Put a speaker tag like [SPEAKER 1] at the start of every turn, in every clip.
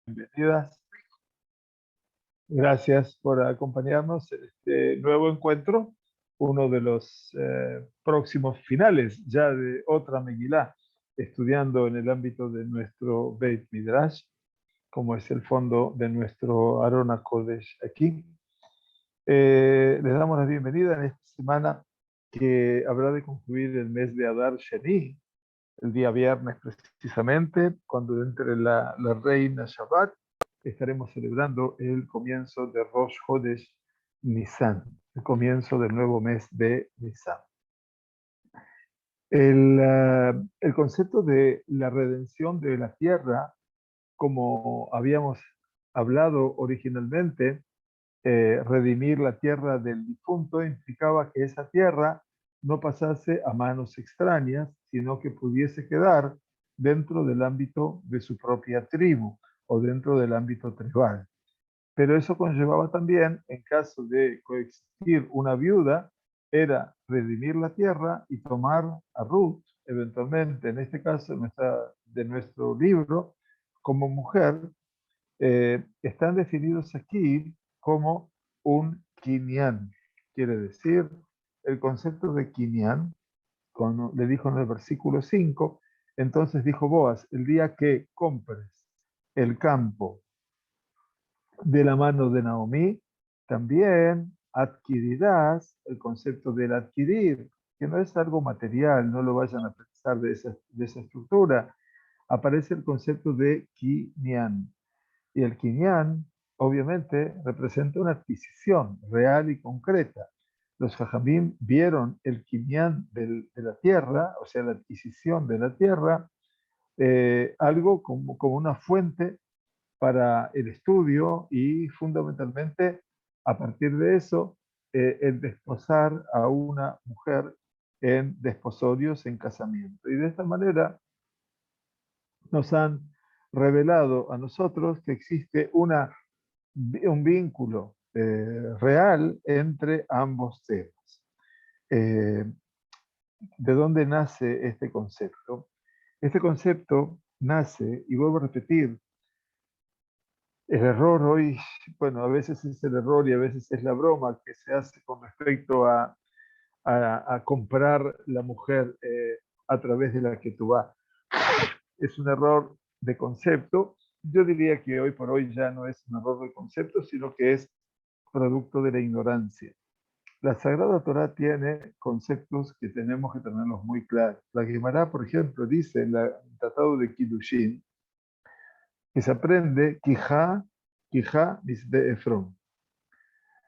[SPEAKER 1] Bienvenidas. Gracias por acompañarnos en este nuevo encuentro, uno de los próximos finales ya de otra Megilá, estudiando en el ámbito de nuestro Beit Midrash, como es el fondo de nuestro Aron HaKodesh aquí. Les damos la bienvenida en esta semana que habrá de concluir el mes de Adar Sheni, el día viernes precisamente, cuando entre la reina Shabbat, estaremos celebrando el comienzo de Rosh Chodesh Nisan, el comienzo del nuevo mes de Nisan. El concepto de la redención de la tierra, como habíamos hablado originalmente, redimir la tierra del difunto implicaba que esa tierra no pasase a manos extrañas, sino que pudiese quedar dentro del ámbito de su propia tribu o dentro del ámbito tribal. Pero eso conllevaba también, en caso de coexistir una viuda, era redimir la tierra y tomar a Ruth, eventualmente, en este caso de nuestro libro, como mujer. Están definidos aquí como un kinyan. Quiere decir, el concepto de kinyan, cuando le dijo en el versículo 5, entonces dijo Boaz, el día que compres el campo de la mano de Naomi, también adquirirás el concepto del adquirir, que no es algo material, no lo vayan a pensar de esa estructura. Aparece el concepto de kinyan. Y el Kinyan, obviamente, representa una adquisición real y concreta. Los Jajamim vieron el Kinyan de la tierra, o sea, la adquisición de la tierra, algo como una fuente para el estudio y fundamentalmente, a partir de eso, el desposar a una mujer en desposorios, en casamiento. Y de esta manera nos han revelado a nosotros que existe un vínculo real entre ambos temas. ¿De dónde nace este concepto? Este concepto nace, y vuelvo a repetir, el error hoy, bueno, a veces es el error y a veces es la broma que se hace con respecto a comprar la mujer a través de la que tú vas. Es un error de concepto. Yo diría que hoy por hoy ya no es un error de concepto, sino que es producto de la ignorancia. La Sagrada Torá tiene conceptos que tenemos que tenerlos muy claros. La Gemara, por ejemplo, dice en el Tratado de Kiddushin que se aprende Kijá de Efrón.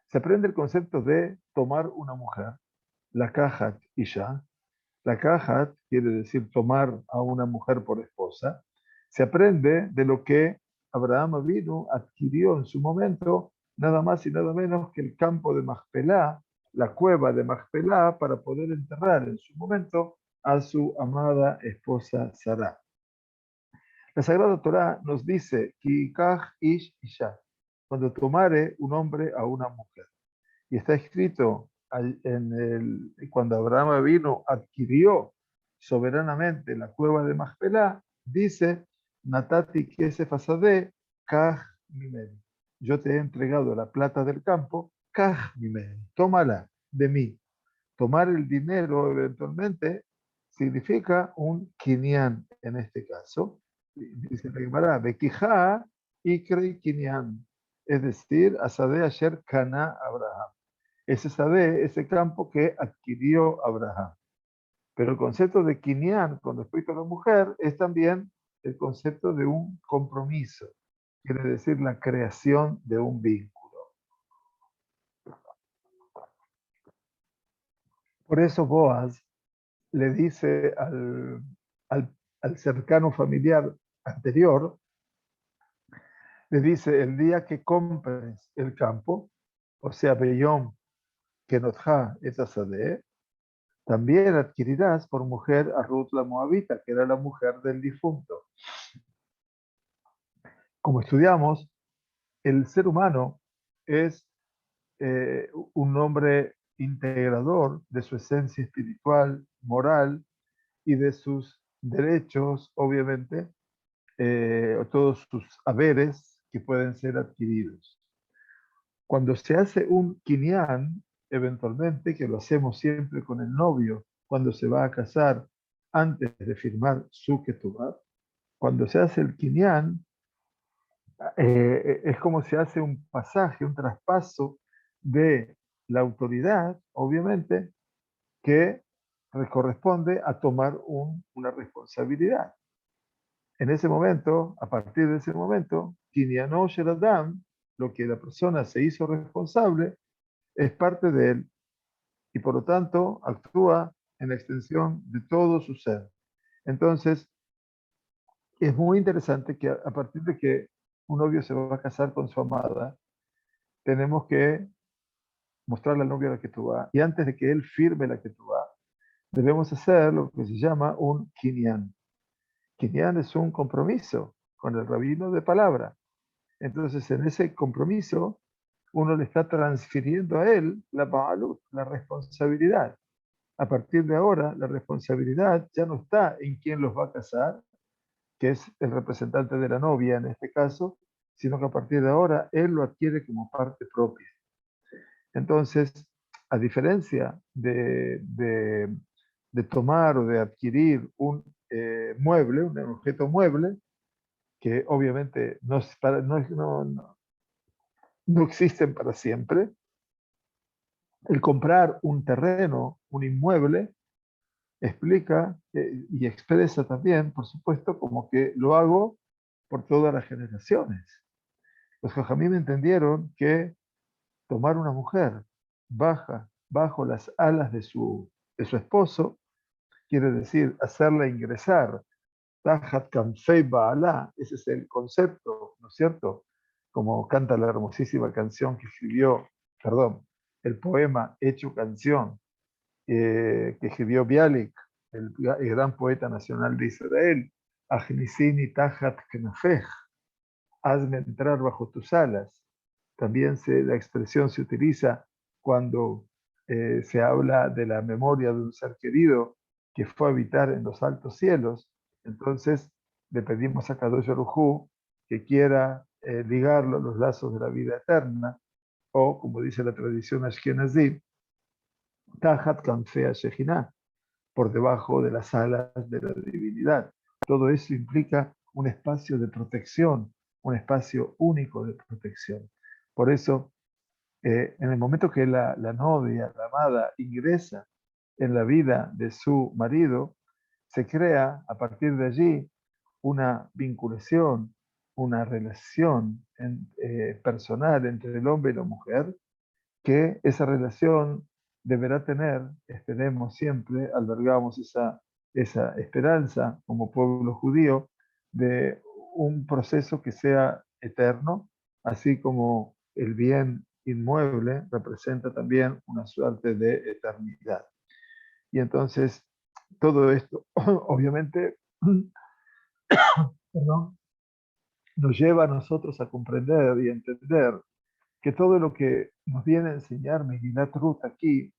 [SPEAKER 1] Se aprende el concepto de tomar una mujer, la Kajat Isha. La Kajat quiere decir tomar a una mujer por esposa. Se aprende de lo que Abraham Avinu adquirió en su momento, nada más y nada menos que el campo de Macpelá, la cueva de Macpelá, para poder enterrar en su momento a su amada esposa Sarah. La Sagrada Torá nos dice, Kikaj ish isha, cuando tomare un hombre a una mujer. Y está escrito cuando Abraham vino, adquirió soberanamente la cueva de Macpelá, dice, Natati kesef hasadeh, kaj mimeni. Yo te he entregado la plata del campo, kaj mimeni, tómala de mí. Tomar el dinero eventualmente significa un kinyan en este caso. Dice la Gemara, Bekijá ikri kinyan, es decir, Asadeh asher kana Abraham. Ese Sadeh, ese campo que adquirió Abraham. Pero el concepto de kinyan con respecto a la mujer es también el concepto de un compromiso, quiere decir la creación de un vínculo. Por eso Boaz le dice al cercano familiar anterior, le dice, el día que compres el campo, o sea, Beyom Kenotja Etzadeh, también adquirirás por mujer a Ruth la Moabita, que era la mujer del difunto. Como estudiamos, el ser humano es un hombre integrador de su esencia espiritual, moral y de sus derechos, obviamente, todos sus haberes que pueden ser adquiridos. Cuando se hace un kinyan, eventualmente, que lo hacemos siempre con el novio, cuando se va a casar, antes de firmar su ketubá, cuando se hace el kinyan, es como se hace un pasaje, un traspaso de la autoridad, obviamente, que corresponde a tomar una responsabilidad. En ese momento, a partir de ese momento, Kinyano Sheradam, lo que la persona se hizo responsable, es parte de él y por lo tanto actúa en la extensión de todo su ser. Entonces, es muy interesante que a partir de que un novio se va a casar con su amada, tenemos que mostrarle al novio la ketubá y antes de que él firme la ketubá, debemos hacer lo que se llama un kinyan. Kinyan es un compromiso con el rabino de palabra. Entonces, en ese compromiso, uno le está transfiriendo a él la ba'alut, la responsabilidad. A partir de ahora, la responsabilidad ya no está en quién los va a casar, que es el representante de la novia en este caso, sino que a partir de ahora él lo adquiere como parte propia. Entonces, a diferencia de tomar o de adquirir un mueble, un objeto mueble, que obviamente no existen para siempre, el comprar un terreno, un inmueble, explica y expresa también, por supuesto, como que lo hago por todas las generaciones. Los jajamim entendieron que tomar una mujer bajo las alas de su esposo, quiere decir hacerla ingresar, Tajat Kanfei Baalá, ese es el concepto, ¿no es cierto? Como canta la hermosísima canción que escribió, perdón, el poema hecho canción que escribió Bialik, el gran poeta nacional de Israel, Agnisini Tajat Knafej, hazme entrar bajo tus alas. También la expresión se utiliza cuando se habla de la memoria de un ser querido que fue a habitar en los altos cielos. Entonces le pedimos a Kadosh Baruj Hu que quiera ligarlo a los lazos de la vida eterna, o como dice la tradición ashkenazí, Tajat Kanfea Shejinah, por debajo de las alas de la divinidad. Todo eso implica un espacio de protección, un espacio único de protección. Por eso, en el momento que la novia, la amada, ingresa en la vida de su marido, se crea a partir de allí una vinculación, una relación personal entre el hombre y la mujer, que esa relación deberá tener, esperemos siempre, albergamos esa esperanza como pueblo judío de un proceso que sea eterno, así como el bien inmueble representa también una suerte de eternidad. Y entonces, todo esto, obviamente, perdón, nos lleva a nosotros a comprender y entender que todo lo que nos viene a enseñar Megillat Ruth aquí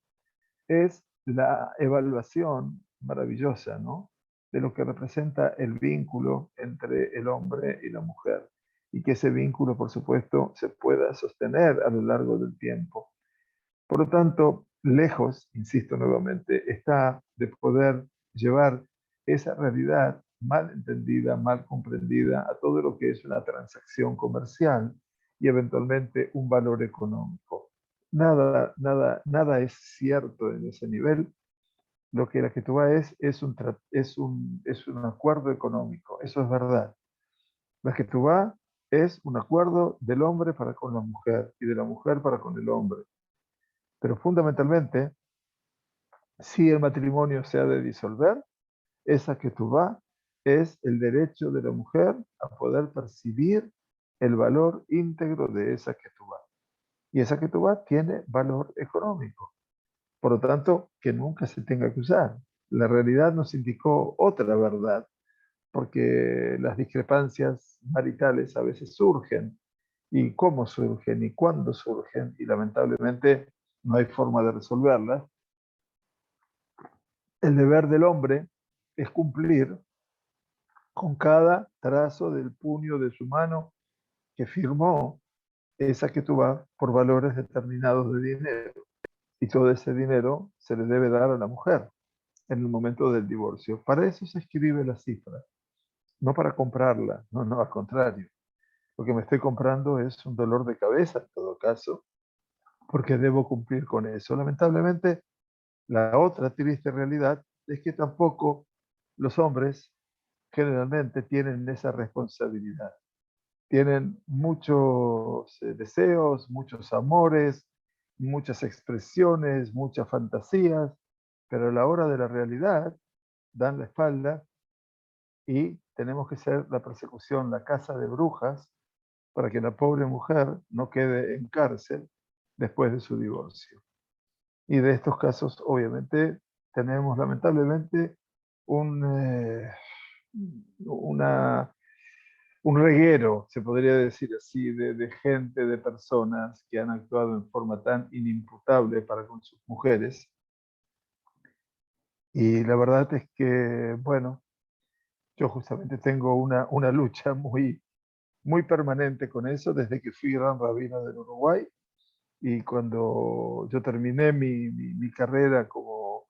[SPEAKER 1] es la evaluación maravillosa, ¿no? De lo que representa el vínculo entre el hombre y la mujer. Y que ese vínculo, por supuesto, se pueda sostener a lo largo del tiempo. Por lo tanto, lejos, insisto nuevamente, está de poder llevar esa realidad mal entendida, mal comprendida a todo lo que es una transacción comercial y eventualmente un valor económico. Nada es cierto en ese nivel. Lo que la Ketubá es un acuerdo económico, eso es verdad. La Ketubá es un acuerdo del hombre para con la mujer y de la mujer para con el hombre. Pero fundamentalmente, si el matrimonio se ha de disolver, esa ketubá es el derecho de la mujer a poder percibir el valor íntegro de esa ketubá. Y esa ketubá tiene valor económico. Por lo tanto, que nunca se tenga que usar. La realidad nos indicó otra verdad, porque las discrepancias maritales a veces surgen, y cómo surgen y cuándo surgen, y lamentablemente no hay forma de resolverlas. El deber del hombre es cumplir con cada trazo del puño de su mano que firmó esa ketubá por valores determinados de dinero. Y todo ese dinero se le debe dar a la mujer en el momento del divorcio. Para eso se escribe la cifra, no para comprarla, no, no, al contrario. Lo que me estoy comprando es un dolor de cabeza en todo caso, porque debo cumplir con eso. Lamentablemente, la otra triste realidad es que tampoco los hombres generalmente tienen esa responsabilidad. Tienen muchos deseos, muchos amores, muchas expresiones, muchas fantasías, pero a la hora de la realidad dan la espalda y tenemos que ser la persecución, la casa de brujas, para que la pobre mujer no quede en cárcel después de su divorcio. Y de estos casos, obviamente, tenemos lamentablemente un, una, un reguero, se podría decir así, de gente, de personas que han actuado en forma tan inimputable para con sus mujeres. Y la verdad es que, bueno, yo justamente tengo una lucha muy permanente con eso desde que fui gran rabino del Uruguay. Y cuando yo terminé mi carrera como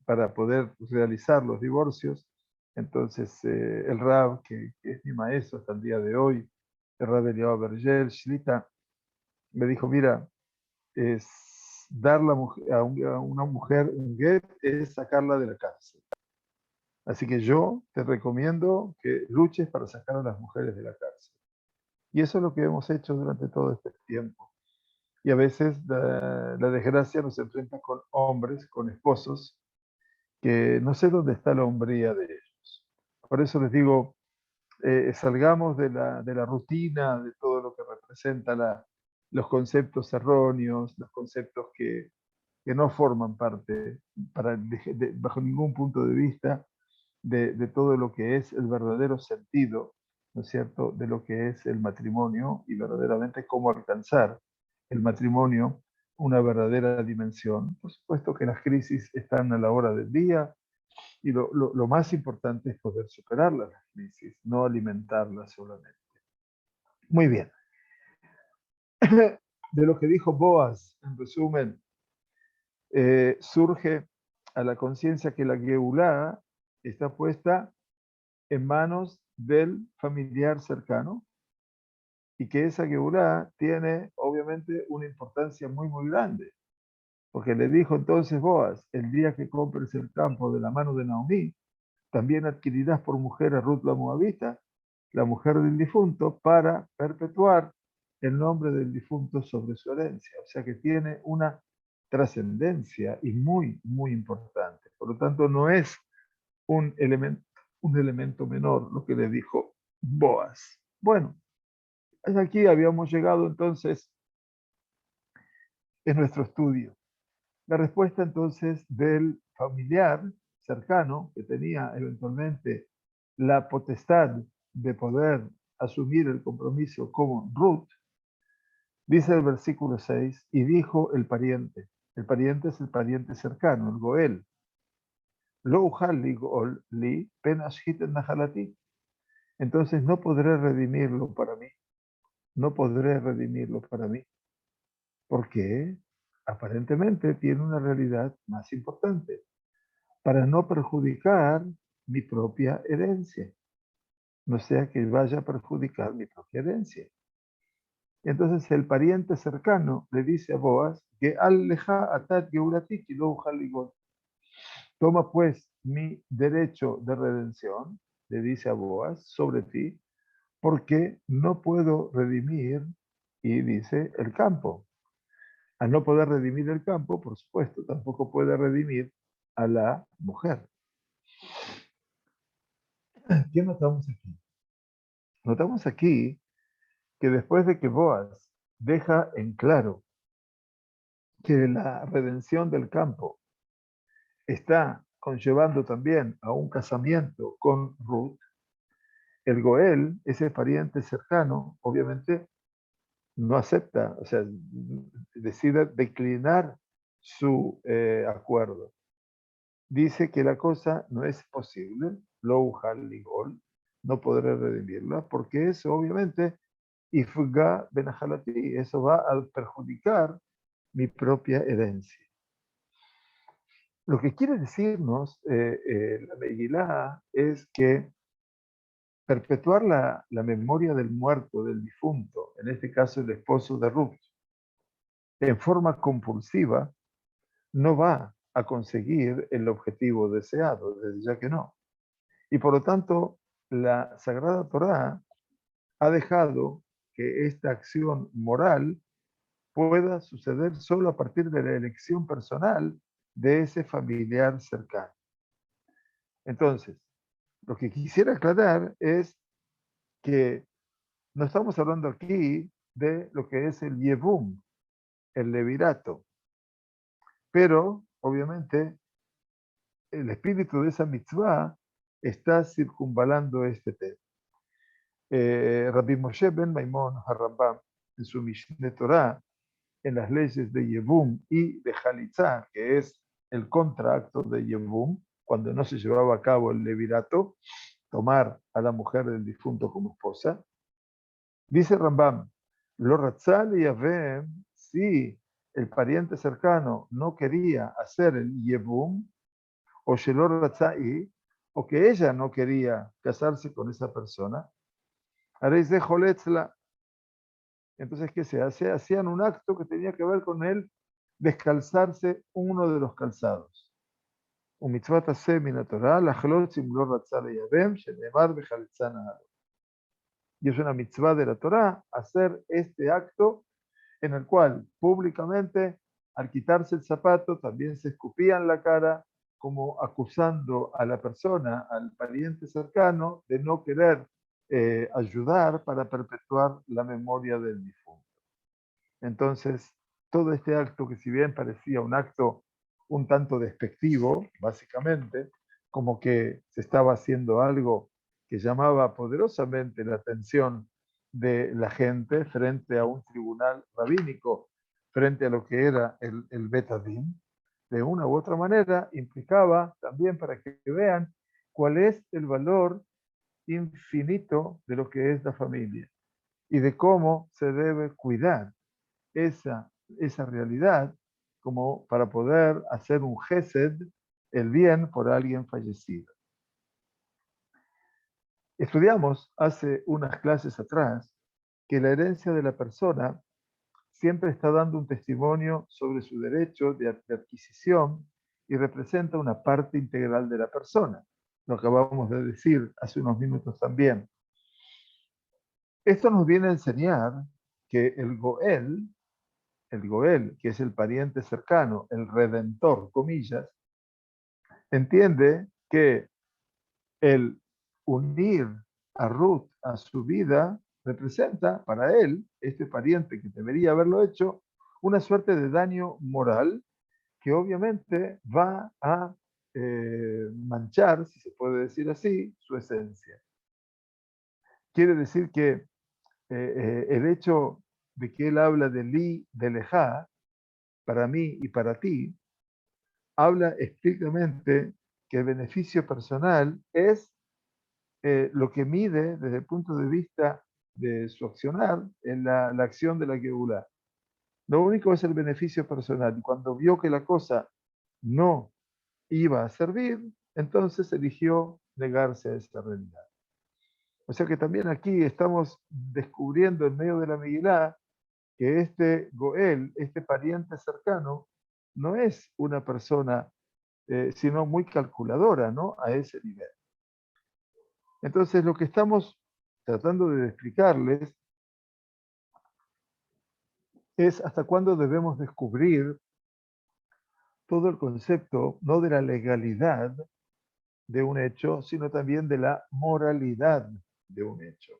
[SPEAKER 1] para poder realizar los divorcios, entonces el Rab, que es mi maestro hasta el día de hoy, el Rab Eliyahu Bergel, Shlita, me dijo, mira, es dar a una mujer un get es sacarla de la cárcel. Así que yo te recomiendo que luches para sacar a las mujeres de la cárcel. Y eso es lo que hemos hecho durante todo este tiempo. Y a veces la desgracia nos enfrenta con hombres, con esposos, que no sé dónde está la hombría de ellos. Por eso les digo, salgamos de la rutina, de todo lo que representa los conceptos erróneos, los conceptos que no forman parte, bajo ningún punto de vista, de todo lo que es el verdadero sentido, ¿no es cierto?, de lo que es el matrimonio y verdaderamente cómo alcanzar el matrimonio una verdadera dimensión. Por supuesto que las crisis están a la hora del día y lo más importante es poder superarlas, las crisis, no alimentarlas solamente. Muy bien. De lo que dijo Boaz, en resumen, surge a la conciencia que la Geulá está puesta en manos del familiar cercano y que esa Geulá tiene obviamente una importancia muy grande, porque le dijo entonces Boaz, el día que compres el campo de la mano de Naomi, también adquirirás por mujer a Ruth la Moabita, la mujer del difunto, para perpetuar el nombre del difunto sobre su herencia. O sea que tiene una trascendencia y muy importante. Por lo tanto, no es un elemento menor lo que le dijo Boaz. Bueno, hasta aquí habíamos llegado entonces en nuestro estudio. La respuesta entonces del familiar cercano que tenía eventualmente la potestad de poder asumir el compromiso como Ruth, dice el versículo 6, y dijo el pariente es el pariente cercano, el Goel, Lo ujal li Goel li pen ashit en nahalati. Entonces no podré redimirlo para mí, no podré redimirlo para mí. ¿Por qué? Aparentemente tiene una realidad más importante, para no perjudicar mi propia herencia, no sea que vaya a perjudicar mi propia herencia. Entonces el pariente cercano le dice a Boaz que al-leja atat geulatik y lo toma pues mi derecho de redención, le dice a Boaz, sobre ti, porque no puedo redimir, y dice, el campo. Al no poder redimir el campo, por supuesto, tampoco puede redimir a la mujer. ¿Qué notamos aquí? Notamos aquí que después de que Boaz deja en claro que la redención del campo está conllevando también a un casamiento con Ruth, el Goel, ese pariente cercano, obviamente no acepta, o sea, decide declinar su acuerdo. Dice que la cosa no es posible, lo ligol, no podré redimirla, porque eso obviamente, ifga benajalati, eso va a perjudicar mi propia herencia. Lo que quiere decirnos la Megilá es que perpetuar la memoria del muerto, del difunto, en este caso el esposo de Ruth, en forma compulsiva, no va a conseguir el objetivo deseado, desde ya que no. Y por lo tanto, la Sagrada Torá ha dejado que esta acción moral pueda suceder solo a partir de la elección personal de ese familiar cercano. Entonces, lo que quisiera aclarar es que no estamos hablando aquí de lo que es el Yevum, el levirato, pero obviamente el espíritu de esa mitzvah está circunvalando este tema. Rabbi Moshe ben Maimon HaRambam, en su Mishneh Torah, en las leyes de Yevum y de Jalitzá, que es el contraacto de Yevum, cuando no se llevaba a cabo el levirato, tomar a la mujer del difunto como esposa, dice Rambam, lo ratzal y Yavem, si el pariente cercano no quería hacer el Yevum, o Shelor Ratzai, o que ella no quería casarse con esa persona, haréis de Joletzla. Entonces, ¿qué se hace? Hacían un acto que tenía que ver con el descalzarse uno de los calzados. Un mitzvah taseh min haTorah, lachlot simlor ratzal yavem, shenemar bechalitzana. Y es una mitzvah de la Torah hacer este acto en el cual públicamente, al quitarse el zapato, también se escupían la cara, como acusando a la persona, al pariente cercano, de no querer ayudar para perpetuar la memoria del difunto. Entonces, todo este acto, que si bien parecía un acto un tanto despectivo, básicamente, como que se estaba haciendo algo que llamaba poderosamente la atención de la gente frente a un tribunal rabínico, frente a lo que era el Bet Adin, de una u otra manera implicaba también para que vean cuál es el valor infinito de lo que es la familia y de cómo se debe cuidar esa, esa realidad como para poder hacer un gesed, el bien por alguien fallecido. Estudiamos hace unas clases atrás que la herencia de la persona siempre está dando un testimonio sobre su derecho de adquisición y representa una parte integral de la persona. Lo acabamos de decir hace unos minutos también. Esto nos viene a enseñar que el Goel, que es el pariente cercano, el redentor, comillas, entiende que el unir a Ruth a su vida representa para él, este pariente que debería haberlo hecho, una suerte de daño moral que obviamente va a manchar, si se puede decir así, su esencia. Quiere decir que el hecho de que él habla de li, de lejá, para mí y para ti, habla estrictamente que el beneficio personal es lo que mide desde el punto de vista de su accionar en la acción de la Geulá. Lo único es el beneficio personal. Y cuando vio que la cosa no iba a servir, entonces eligió negarse a esa realidad. O sea que también aquí estamos descubriendo en medio de la Megilá que este Goel, este pariente cercano, no es una persona sino muy calculadora, ¿no? A ese nivel. Entonces, lo que estamos tratando de explicarles es hasta cuándo debemos descubrir todo el concepto, no de la legalidad de un hecho, sino también de la moralidad de un hecho.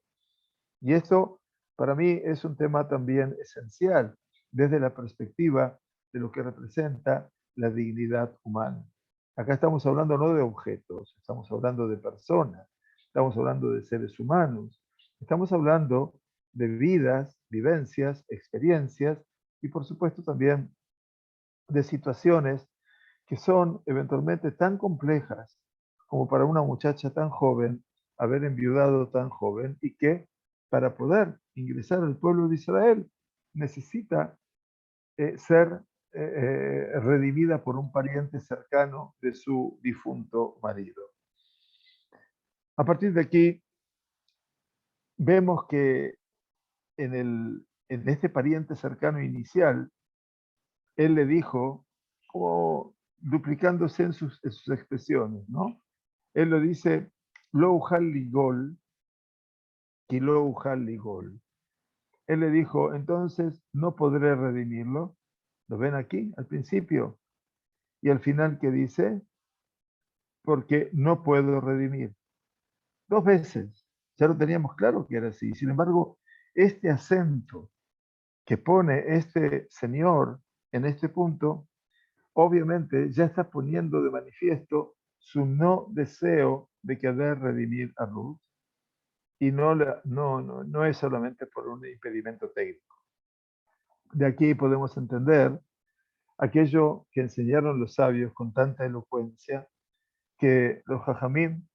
[SPEAKER 1] Y esto, para mí, es un tema también esencial desde la perspectiva de lo que representa la dignidad humana. Acá estamos hablando no de objetos, estamos hablando de personas, estamos hablando de seres humanos, estamos hablando de vidas, vivencias, experiencias y por supuesto también de situaciones que son eventualmente tan complejas como para una muchacha tan joven haber enviudado tan joven y que para poder ingresar al pueblo de Israel necesita ser redimida por un pariente cercano de su difunto marido. A partir de aquí, vemos que en este pariente cercano inicial, él le dijo, como duplicándose en sus expresiones, ¿no? Él lo dice, lo ujal ligol, ki lo ujal ligol. Él le dijo, entonces no podré redimirlo. ¿Lo ven aquí al principio? Y al final, ¿qué dice? Porque no puedo redimir. Dos veces. Ya lo teníamos claro que era así. Sin embargo, este acento que pone este señor en este punto, obviamente ya está poniendo de manifiesto su no deseo de querer redimir a Ruth y no es solamente por un impedimento técnico. De aquí podemos entender aquello que enseñaron los sabios con tanta elocuencia, que los jajamim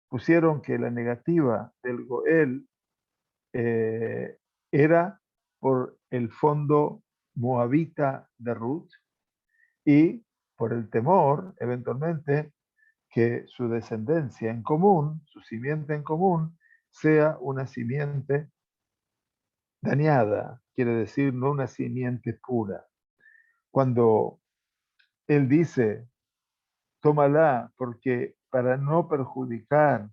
[SPEAKER 1] pusieron que la negativa del Goel era por el fondo moabita de Ruth y por el temor, eventualmente, que su descendencia en común, su simiente en común, sea una simiente dañada, quiere decir no una simiente pura. Cuando él dice, tómala porque para no perjudicar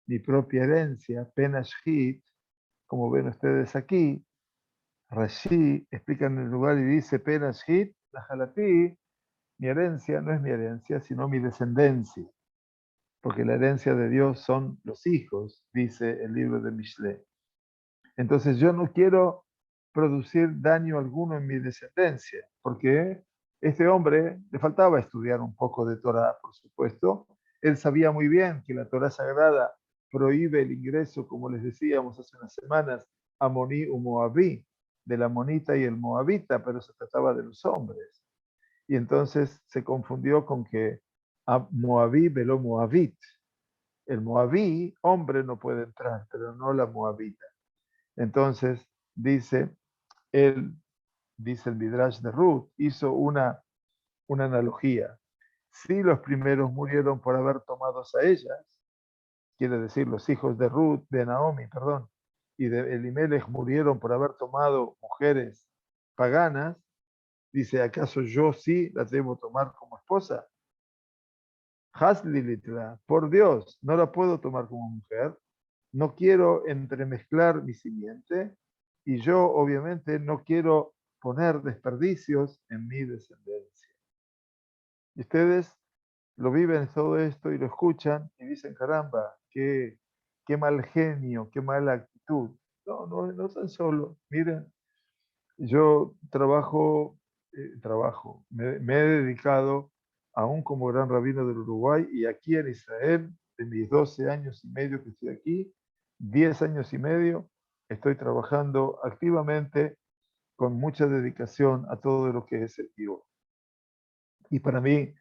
[SPEAKER 1] mi propia herencia, pena shit, como ven ustedes aquí, Rashi explica en el lugar y dice, pena shit, la jalapí, mi herencia no es mi herencia, sino mi descendencia, porque la herencia de Dios son los hijos, dice el libro de Mishle. Entonces yo no quiero producir daño alguno en mi descendencia, porque este hombre le faltaba estudiar un poco de Torah, por supuesto. Él sabía muy bien que la Torah sagrada prohíbe el ingreso, como les decíamos hace unas semanas, amoní o moabí, del amonita y el moabita, pero se trataba de los hombres. Y entonces se confundió con que moabí veló moabit. El moabí, hombre, no puede entrar, pero no la moabita. Entonces, dice, él, dice el Midrash de Ruth, hizo una analogía. Si los primeros murieron por haber tomado a ellas, quiere decir los hijos de Ruth, de Naomi, perdón, y de Elimelech murieron por haber tomado mujeres paganas, dice, ¿acaso yo sí las debo tomar como esposa? Haslilitla, por Dios, no la puedo tomar como mujer, no quiero entremezclar mi simiente y yo obviamente no quiero poner desperdicios en mi descendencia. Y ustedes lo viven todo esto y lo escuchan y dicen, caramba, qué mal genio, qué mala actitud. No tan solo. Miren, yo me he dedicado aún como gran rabino del Uruguay y aquí en Israel, de mis 12 años y medio que estoy aquí, 10 años y medio, estoy trabajando activamente con mucha dedicación a todo lo que es el Dios. Y para mí,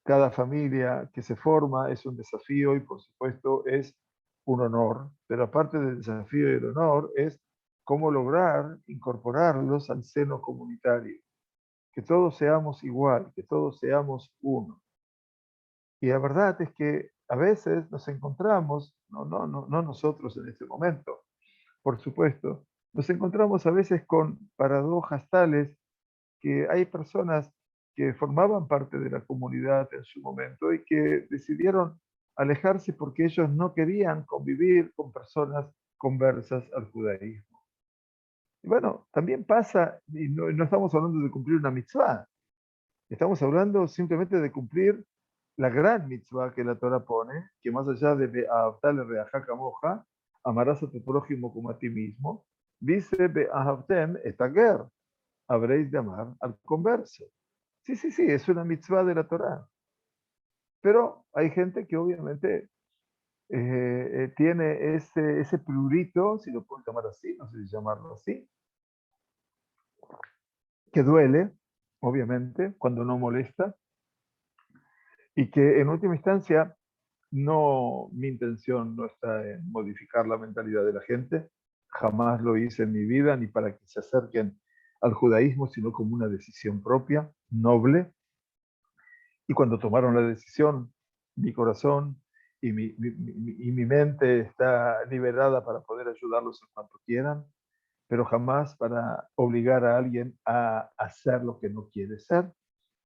[SPEAKER 1] cada familia que se forma es un desafío y por supuesto es un honor, pero aparte del desafío y el honor es cómo lograr incorporarlos al seno comunitario, que todos seamos igual, que todos seamos uno. Y la verdad es que a veces nos encontramos, no nosotros en este momento, por supuesto, nos encontramos a veces con paradojas tales que hay personas que formaban parte de la comunidad en su momento y que decidieron alejarse porque ellos no querían convivir con personas conversas al judaísmo. Y bueno, también pasa, y no estamos hablando de cumplir una mitzvah, estamos hablando simplemente de cumplir la gran mitzvah que la Torah pone, que más allá de adaptarle reajá camoja, amarás a tu prójimo como a ti mismo, dice be'ahavtem etager, habréis de amar al converso. Sí, es una mitzvah de la Torah. Pero hay gente que obviamente tiene ese prurito, si lo puedo llamar así, no sé si llamarlo así, que duele, obviamente, cuando no molesta, y que en última instancia no, mi intención no está en modificar la mentalidad de la gente, jamás lo hice en mi vida, ni para que se acerquen al judaísmo, sino como una decisión propia, noble. Y cuando tomaron la decisión, mi corazón y mi mente está liberada para poder ayudarlos en cuanto quieran, pero jamás para obligar a alguien a hacer lo que no quiere ser,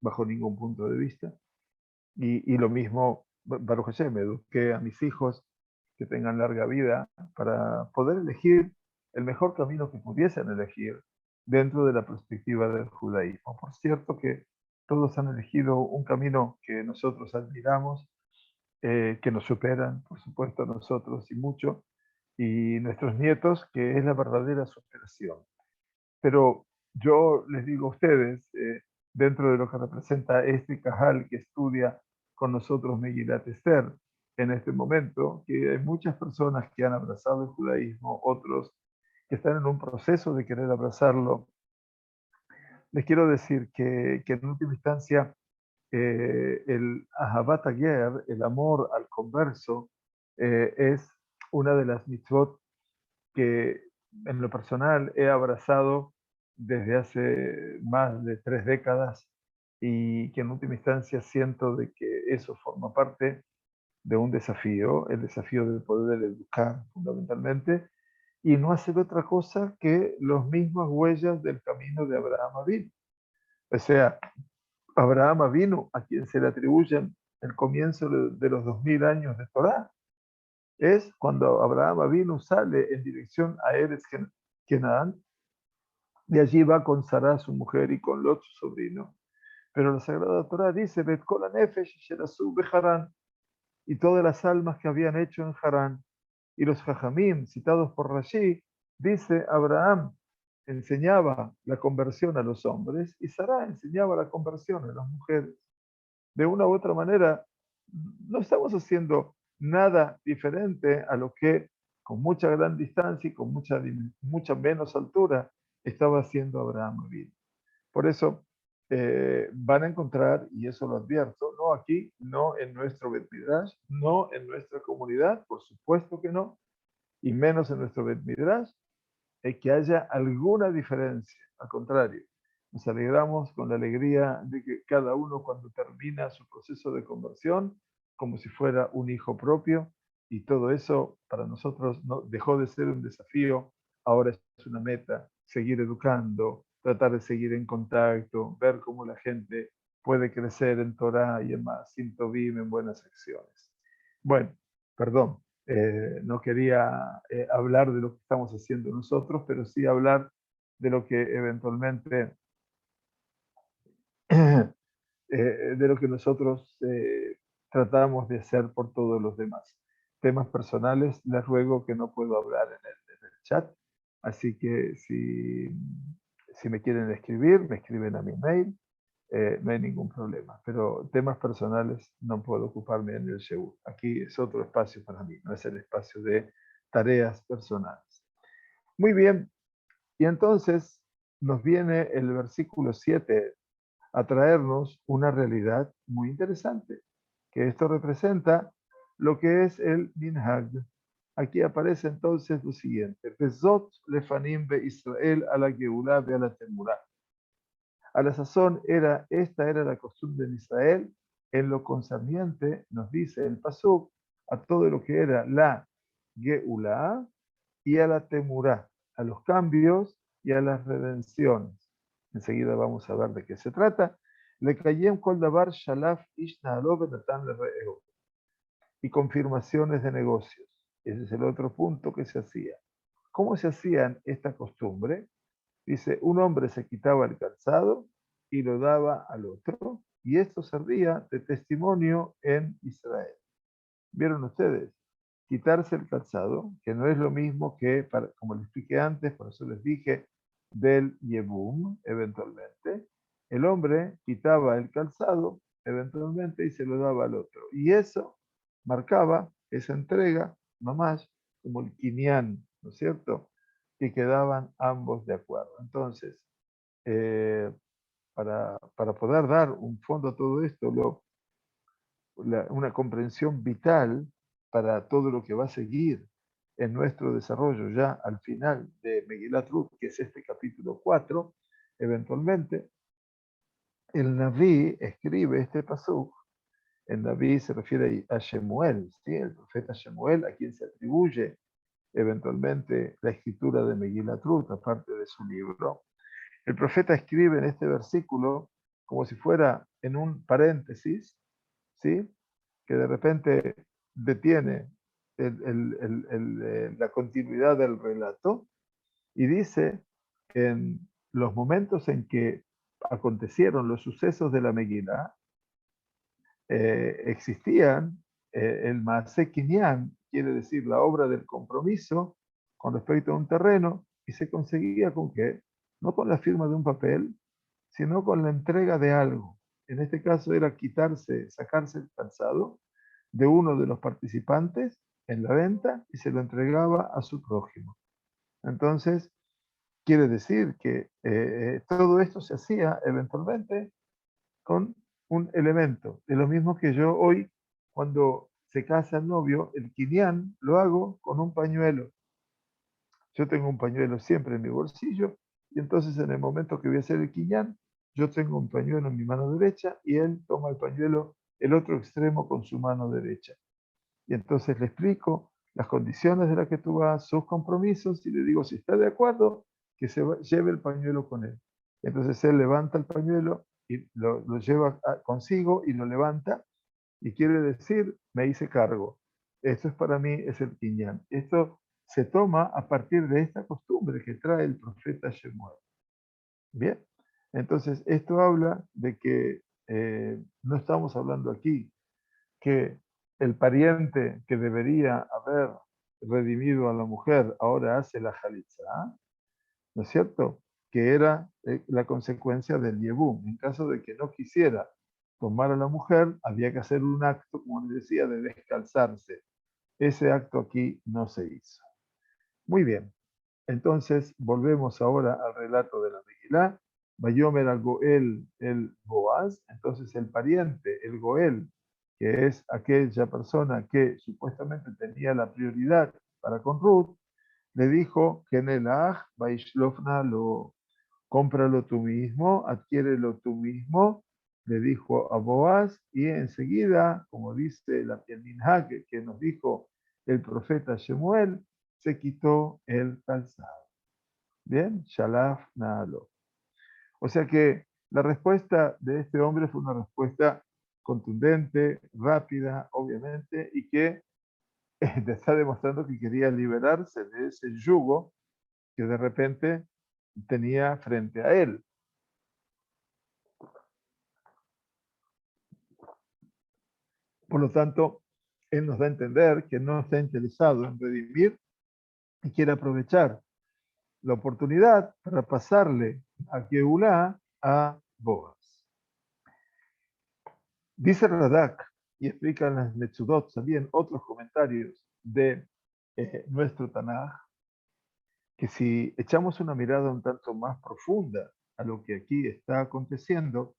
[SPEAKER 1] bajo ningún punto de vista. Y lo mismo, Baruch Hashem, me eduqué a mis hijos que tengan larga vida para poder elegir el mejor camino que pudiesen elegir dentro de la perspectiva del judaísmo. Por cierto que todos han elegido un camino que nosotros admiramos, que nos superan, por supuesto, a nosotros y mucho, y nuestros nietos, que es la verdadera superación. Pero yo les digo a ustedes, dentro de lo que representa este Cajal que estudia con nosotros Megillat Esther en este momento, que hay muchas personas que han abrazado el judaísmo, otros que están en un proceso de querer abrazarlo. Les quiero decir que en última instancia el Ahavat Ager, el amor al converso, es una de las mitzvot que en lo personal he abrazado desde hace más de 3 décadas y que en última instancia siento de que eso forma parte de un desafío, el desafío de poder educar fundamentalmente y no hacer otra cosa que las mismas huellas del camino de Abraham vino. O sea, Abraham vino a quien se le atribuyen el comienzo de los 2000 años de Torá, es cuando Abraham vino sale en dirección a Eretz Kenan, y allí va con Sará, su mujer, y con Lot, su sobrino. Pero la Sagrada Torá dice, Bet kol hanefesh sherasu beharán, y todas las almas que habían hecho en Harán. Y los Jajamim, citados por Rashi, dice, Abraham enseñaba la conversión a los hombres y Sará enseñaba la conversión a las mujeres. De una u otra manera, no estamos haciendo nada diferente a lo que con mucha gran distancia y con mucha menos altura estaba haciendo Abraham Avinu. Por eso van a encontrar, y eso lo advierto, no aquí, no en nuestro Bet Midrash, no en nuestra comunidad, por supuesto que no, y menos en nuestro Bet Midrash, que haya alguna diferencia. Al contrario, nos alegramos con la alegría de que cada uno cuando termina su proceso de conversión, como si fuera un hijo propio, y todo eso para nosotros no dejó de ser un desafío, ahora es una meta, seguir educando, tratar de seguir en contacto, ver cómo la gente puede crecer en Torah y en más, sin Tobim, en buenas acciones. Bueno, perdón, no quería hablar de lo que estamos haciendo nosotros, pero sí hablar de lo que eventualmente, de lo que nosotros tratamos de hacer por todos los demás. Temas personales, les ruego que no puedo hablar en el chat, así que si me quieren escribir, me escriben a mi mail, no hay ningún problema. Pero temas personales no puedo ocuparme en el show. Aquí es otro espacio para mí, no es el espacio de tareas personales. Muy bien, y entonces nos viene el versículo 7 a traernos una realidad muy interesante, que esto representa lo que es el minhag. Aquí aparece entonces lo siguiente: Bezot lefanim be Israel a la Geulah ve a la Temurá. A la sazón esta era la costumbre en Israel en lo concerniente, nos dice el Pasuk, a todo lo que era la Geulah y a la Temurá, a los cambios y a las redenciones. Enseguida vamos a ver de qué se trata. Le cayem kol davar shalaf ish na'alo benatan lere'ehu. Y confirmaciones de negocios. Ese es el otro punto que se hacía. ¿Cómo se hacían esta costumbre? Dice, un hombre se quitaba el calzado y lo daba al otro, y esto servía de testimonio en Israel. ¿Vieron ustedes? Quitarse el calzado, que no es lo mismo que, como les expliqué antes, por eso les dije, del Yebum, eventualmente. El hombre quitaba el calzado, eventualmente, y se lo daba al otro. Y eso marcaba esa entrega, nomás, como el quinián, ¿no es cierto? Y quedaban ambos de acuerdo. Entonces, para poder dar un fondo a todo esto, una comprensión vital para todo lo que va a seguir en nuestro desarrollo ya al final de Megilat Ruth, que es este capítulo 4, eventualmente, el Naví escribe este pasuk. El Naví se refiere a Shemuel, ¿sí? El profeta Shemuel, a quien se atribuye eventualmente la escritura de Megilat Ruth, aparte de su libro. El profeta escribe en este versículo como si fuera en un paréntesis, ¿sí? Que de repente detiene la continuidad del relato y dice, en los momentos en que acontecieron los sucesos de la Megilá, existían el Maaseh Kinyan, quiere decir la obra del compromiso con respecto a un terreno, y se conseguía con qué? No con la firma de un papel, sino con la entrega de algo. En este caso era sacarse el calzado de uno de los participantes en la venta y se lo entregaba a su prójimo. Entonces, quiere decir que todo esto se hacía eventualmente con un elemento. De lo mismo que yo hoy, cuando se casa el novio, el quinián lo hago con un pañuelo. Yo tengo un pañuelo siempre en mi bolsillo y entonces en el momento que voy a hacer el quinián, yo tengo un pañuelo en mi mano derecha y él toma el pañuelo, el otro extremo con su mano derecha. Y entonces le explico las condiciones de las que tú vas, sus compromisos, y le digo si está de acuerdo, que lleve el pañuelo con él. Entonces él levanta el pañuelo y lo lleva consigo y lo levanta, y quiere decir, me hice cargo. Esto es para mí, es el quiñán. Esto se toma a partir de esta costumbre que trae el profeta Shemuel. Bien, entonces esto habla de que no estamos hablando aquí que el pariente que debería haber redimido a la mujer ahora hace la jalitza, ¿no es cierto? Que era la consecuencia del yebum. En caso de que no quisiera tomar a la mujer, había que hacer un acto, como les decía, de descalzarse. Ese acto aquí no se hizo. Muy bien. Entonces, volvemos ahora al relato de la Megilá. Bayomer al Goel el Boaz. Entonces, el pariente, el Goel, que es aquella persona que supuestamente tenía la prioridad para con Ruth, le dijo que en el Aj, Baishlofna, lo cómpralo tú mismo, adquiérelo tú mismo, le dijo a Boaz, y enseguida, como dice el Minhag que nos dijo el profeta Shemuel, se quitó el calzado. Bien, Shalaf Naalo. O sea que la respuesta de este hombre fue una respuesta contundente, rápida, obviamente, y que te está demostrando que quería liberarse de ese yugo que de repente tenía frente a él. Por lo tanto, él nos da a entender que no está interesado en redimir y quiere aprovechar la oportunidad para pasarle a Geulá a Boaz. Dice Radak, y explica en las Metzudot también otros comentarios de nuestro Tanaj, que si echamos una mirada un tanto más profunda a lo que aquí está aconteciendo,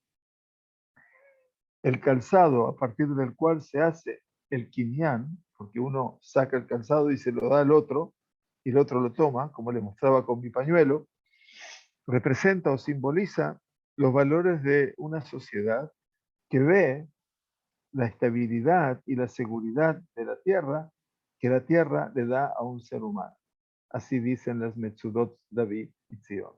[SPEAKER 1] el calzado a partir del cual se hace el quinián, porque uno saca el calzado y se lo da al otro, y el otro lo toma, como le mostraba con mi pañuelo, representa o simboliza los valores de una sociedad que ve la estabilidad y la seguridad de la tierra que la tierra le da a un ser humano. Así dicen las Metzudot David y Zion.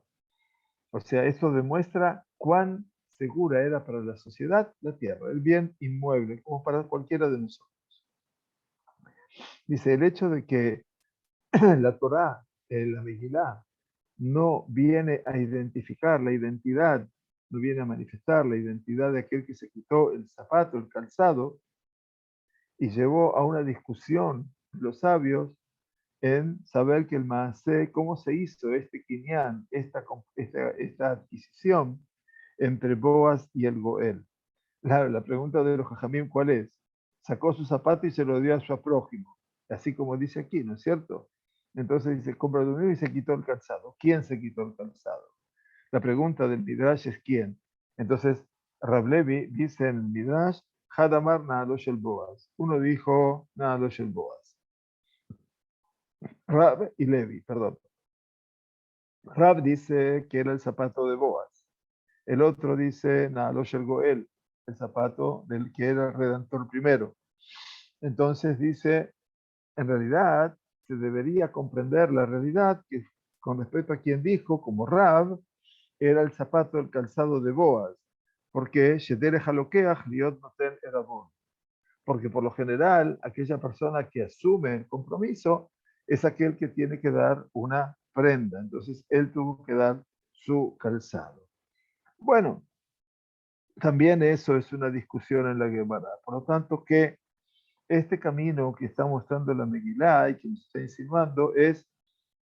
[SPEAKER 1] O sea, esto demuestra cuán segura era para la sociedad la tierra, el bien inmueble, como para cualquiera de nosotros. Dice, el hecho de que la Torá, la Megilá, no viene a identificar la identidad, no viene a manifestar la identidad de aquel que se quitó el zapato, el calzado, y llevó a una discusión los sabios en saber que el Maasé, cómo se hizo este quinián, esta adquisición entre Boaz y el Goel. La pregunta de los Jajamim, ¿cuál es? Sacó su zapato y se lo dio a su prójimo, así como dice aquí, ¿no es cierto? Entonces dice, compra de y se quitó el calzado. ¿Quién se quitó el calzado? La pregunta del Midrash es ¿quién? Entonces, Rablevi dice en el Midrash, Hadamar Naalosh el Boaz. Uno dijo Naalosh el Boaz. Rab y Levi, perdón. Rab dice que era el zapato de Boaz. El otro dice Naalosh el Goel, el zapato del que era el redentor primero. Entonces dice, en realidad se debería comprender la realidad que con respecto a quien dijo, como Rab, era el zapato, el calzado de Boaz, porque Shedere Halokeach Liot Noten Erabon. Porque por lo general, aquella persona que asume el compromiso es aquel que tiene que dar una prenda. Entonces, él tuvo que dar su calzado. Bueno, también eso es una discusión en la Gemara. Por lo tanto, que este camino que está mostrando la Megilá y que nos está insinuando es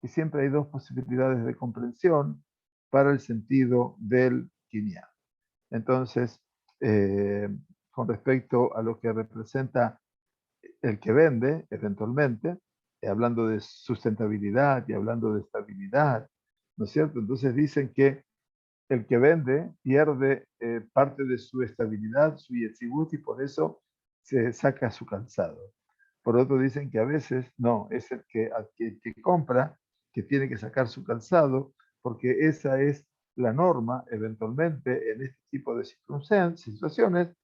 [SPEAKER 1] que siempre hay dos posibilidades de comprensión para el sentido del Kinyan. Entonces, con respecto a lo que representa el que vende, eventualmente, hablando de sustentabilidad y hablando de estabilidad, ¿no es cierto? Entonces dicen que el que vende pierde parte de su estabilidad, su yetzibut, y por eso se saca su calzado. Por otro dicen que a veces no, es el que compra que tiene que sacar su calzado, porque esa es la norma eventualmente en este tipo de situaciones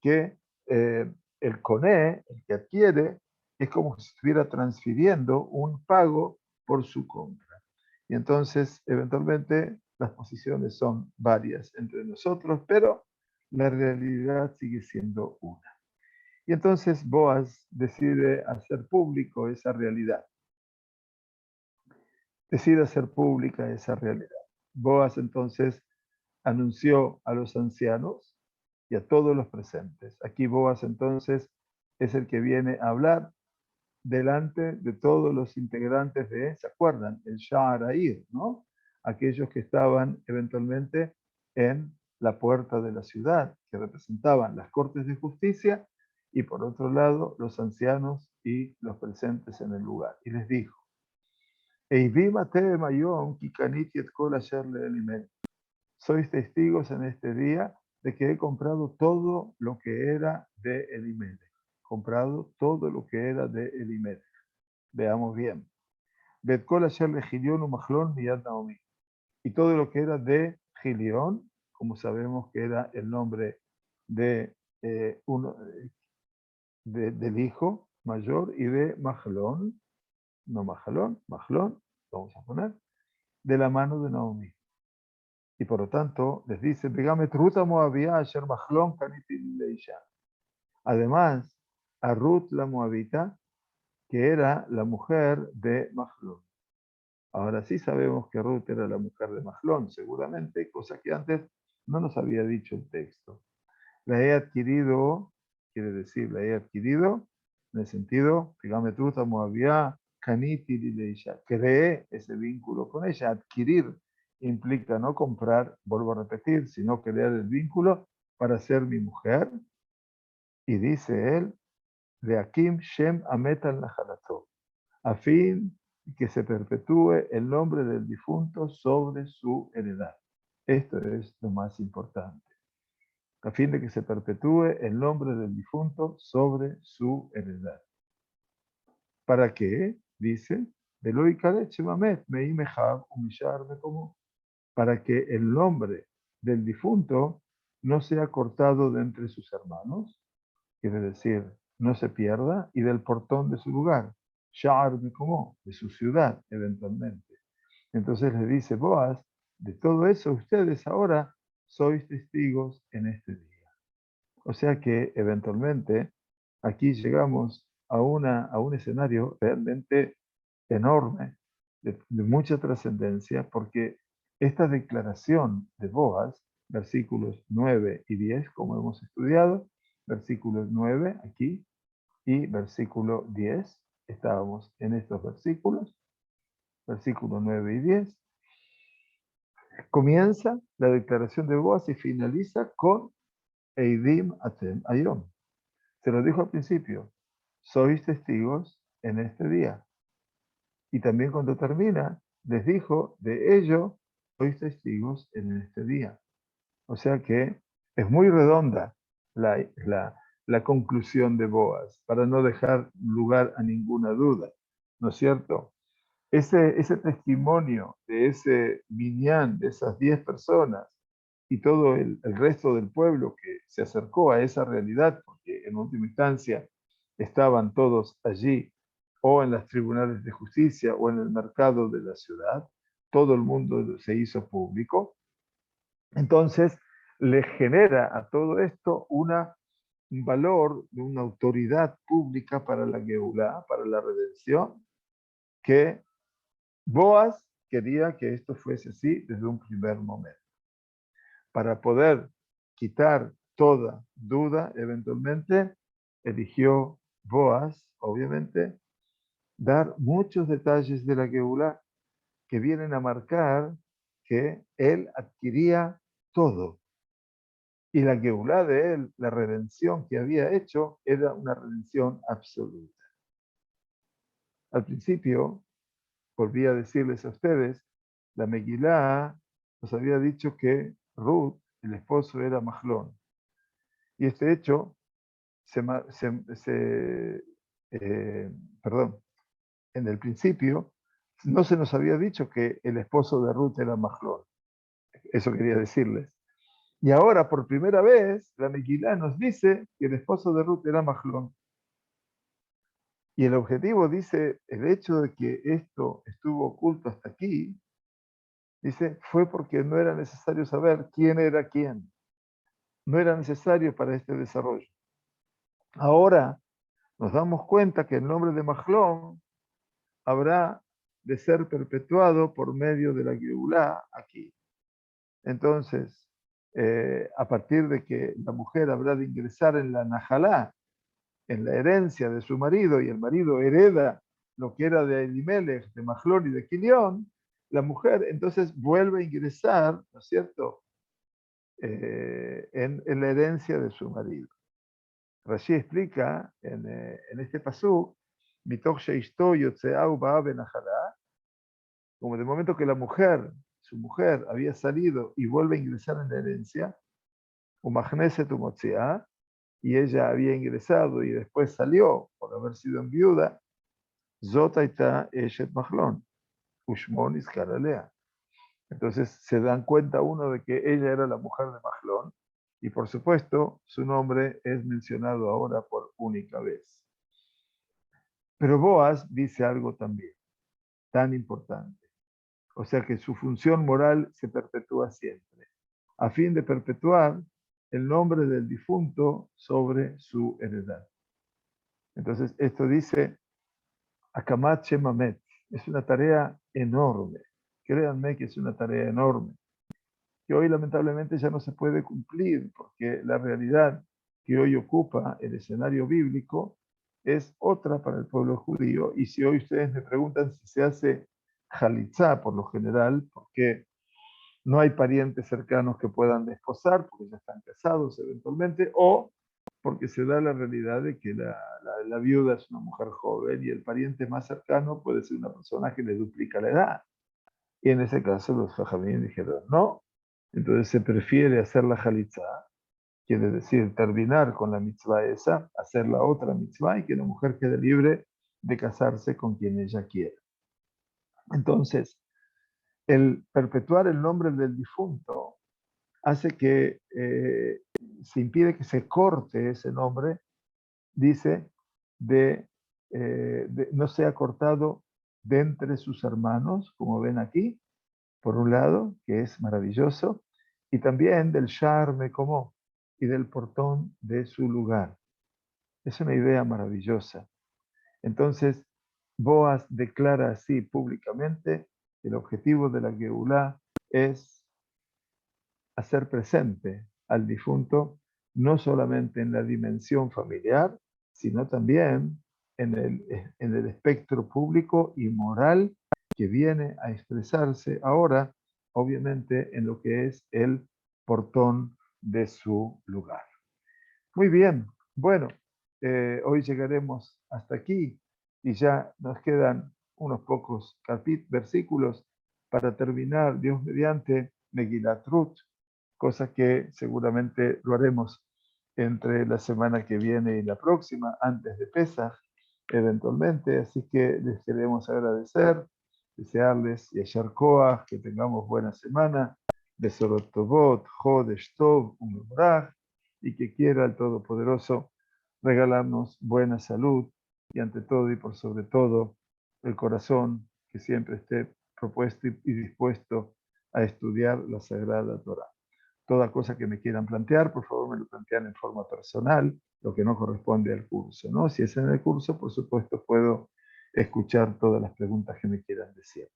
[SPEAKER 1] que el CONE, el que adquiere, es como si estuviera transfiriendo un pago por su compra. Y entonces, eventualmente, las posiciones son varias entre nosotros, pero la realidad sigue siendo una. Y entonces Boaz decide hacer público esa realidad. Decide hacer pública esa realidad. Boaz entonces anunció a los ancianos y a todos los presentes. Aquí Boaz entonces es el que viene a hablar delante de todos los integrantes ¿se acuerdan? El Sha'arair, ¿no? Aquellos que estaban eventualmente en la puerta de la ciudad, que representaban las cortes de justicia, y por otro lado los ancianos y los presentes en el lugar. Y les dijo, sois testigos en este día de que he comprado todo lo que era de Elimelech. Comprado todo lo que era de Elimelech. Veamos bien. Betkol Asher le Gilión Umachlón Miyad Naomi. Y todo lo que era de Gilión, como sabemos que era el nombre de uno del hijo mayor, y de Mahlón, no Mahlón, Mahlón, vamos a poner, de la mano de Naomi. Y por lo tanto, les dice, Begamet Ruta Moabía Asher Mahlón Kaniti Leisha. Además, a Ruth la Moabita, que era la mujer de Mahlón. Ahora sí sabemos que Ruth era la mujer de Mahlón, seguramente, cosa que antes no nos había dicho el texto. La he adquirido, quiere decir, la he adquirido en el sentido, digamos, Truta Moabía, Kaniti Lileisha. Creé ese vínculo con ella. Adquirir implica no comprar, vuelvo a repetir, sino crear el vínculo para ser mi mujer. Y dice él, de Akim Shem Ametal Nahalato, a fin que se perpetúe el nombre del difunto sobre su heredad. Esto es lo más importante. A fin de que se perpetúe el nombre del difunto sobre su heredad. ¿Para qué? Dice, para que el nombre del difunto no sea cortado de entre sus hermanos, quiere decir, no se pierda, y del portón de su lugar, de su ciudad, eventualmente. Entonces le dice Boaz, de todo eso ustedes ahora sois testigos en este día. O sea que eventualmente aquí llegamos a un escenario realmente enorme, de mucha trascendencia, porque esta declaración de Boaz, versículos 9 y 10, como hemos estudiado, versículos 9 aquí y versículo 10, estábamos en estos versículos, versículos 9 y 10, comienza la declaración de Boaz y finaliza con Eidim Atem Ayom. Se lo dijo al principio, sois testigos en este día. Y también cuando termina, les dijo, de ello sois testigos en este día. O sea que es muy redonda la la conclusión de Boaz, para no dejar lugar a ninguna duda, ¿no es cierto? Ese testimonio de ese minyan, de esas 10 personas y todo el resto del pueblo que se acercó a esa realidad, porque en última instancia estaban todos allí, o en las tribunales de justicia, o en el mercado de la ciudad, todo el mundo se hizo público. Entonces, le genera a todo esto un valor de una autoridad pública para la Geulá, para la redención, que Boaz quería que esto fuese así desde un primer momento. Para poder quitar toda duda, eventualmente eligió Boaz, obviamente, dar muchos detalles de la Geulá que vienen a marcar que él adquiría todo. Y la Geulá de él, la redención que había hecho, era una redención absoluta. Al principio, volví a decirles a ustedes, la Megilá nos había dicho que Ruth, el esposo, era Mahlón. Y este hecho eh, perdón, en el principio no se nos había dicho que el esposo de Ruth era Mahlón. Eso quería decirles. Y ahora, por primera vez, la Megilá nos dice que el esposo de Ruth era Mahlón. Y el objetivo, dice, el hecho de que esto estuvo oculto hasta aquí, dice, fue porque no era necesario saber quién era quién. No era necesario para este desarrollo. Ahora nos damos cuenta que el nombre de Mahlón habrá de ser perpetuado por medio de la Geulá aquí. Entonces, a partir de que la mujer habrá de ingresar en la Najalá, en la herencia de su marido, y el marido hereda lo que era de Elimelech, de Mahlón y de Quilión, la mujer entonces vuelve a ingresar, ¿no es cierto?, en la herencia de su marido. Rashi explica en este pasú, como de momento que la mujer, su mujer, había salido y vuelve a ingresar en la herencia, y ella había ingresado y después salió por haber sido enviuda, Zotaita Eshet Mahlon, Ushmon Iskaralea. Entonces se dan cuenta uno de que ella era la mujer de Mahlón, y por supuesto su nombre es mencionado ahora por única vez. Pero Boaz dice algo también, tan importante. O sea que su función moral se perpetúa siempre, a fin de perpetuar el nombre del difunto sobre su heredad. Entonces, esto dice, Akamat Shemamet, es una tarea enorme. Créanme que es una tarea enorme, que hoy lamentablemente ya no se puede cumplir, porque la realidad que hoy ocupa el escenario bíblico es otra para el pueblo judío. Y si hoy ustedes me preguntan si se hace jalitzá por lo general, porque no hay parientes cercanos que puedan desposar, porque ya están casados eventualmente, o porque se da la realidad de que la viuda es una mujer joven y el pariente más cercano puede ser una persona que le duplica la edad. Y en ese caso los fajamín dijeron no. Entonces se prefiere hacer la jalitzá, quiere decir terminar con la mitzvah esa, hacer la otra mitzvah y que la mujer quede libre de casarse con quien ella quiera. Entonces, el perpetuar el nombre del difunto hace que se impide que se corte ese nombre, dice, no sea cortado de entre sus hermanos, como ven aquí, por un lado, que es maravilloso, y también del charme como y del portón de su lugar. Es una idea maravillosa. Entonces, Boaz declara así públicamente que el objetivo de la Geulá es hacer presente al difunto no solamente en la dimensión familiar, sino también en el espectro público y moral que viene a expresarse ahora, obviamente, en lo que es el portón de su lugar. Muy bien, bueno, hoy llegaremos hasta aquí y ya nos quedan unos pocos versículos para terminar, Dios mediante, Megilat Ruth, cosa que seguramente lo haremos entre la semana que viene y la próxima, antes de Pesaj, eventualmente. Así que les queremos agradecer, desearles Yashar Koach, que tengamos buena semana, Besorot Tovot, Jodesh Tov, Umbrach, y que quiera el Todopoderoso regalarnos buena salud y ante todo y por sobre todo el corazón que siempre esté propuesto y dispuesto a estudiar la Sagrada Torah. Toda cosa que me quieran plantear, por favor me lo plantean en forma personal, lo que no corresponde al curso, ¿no? Si es en el curso, por supuesto, puedo escuchar todas las preguntas que me quieran decir.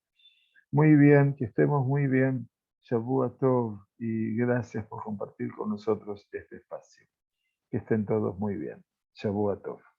[SPEAKER 1] Muy bien, que estemos muy bien. Shavua Tov y gracias por compartir con nosotros este espacio. Que estén todos muy bien. Shavua Tov.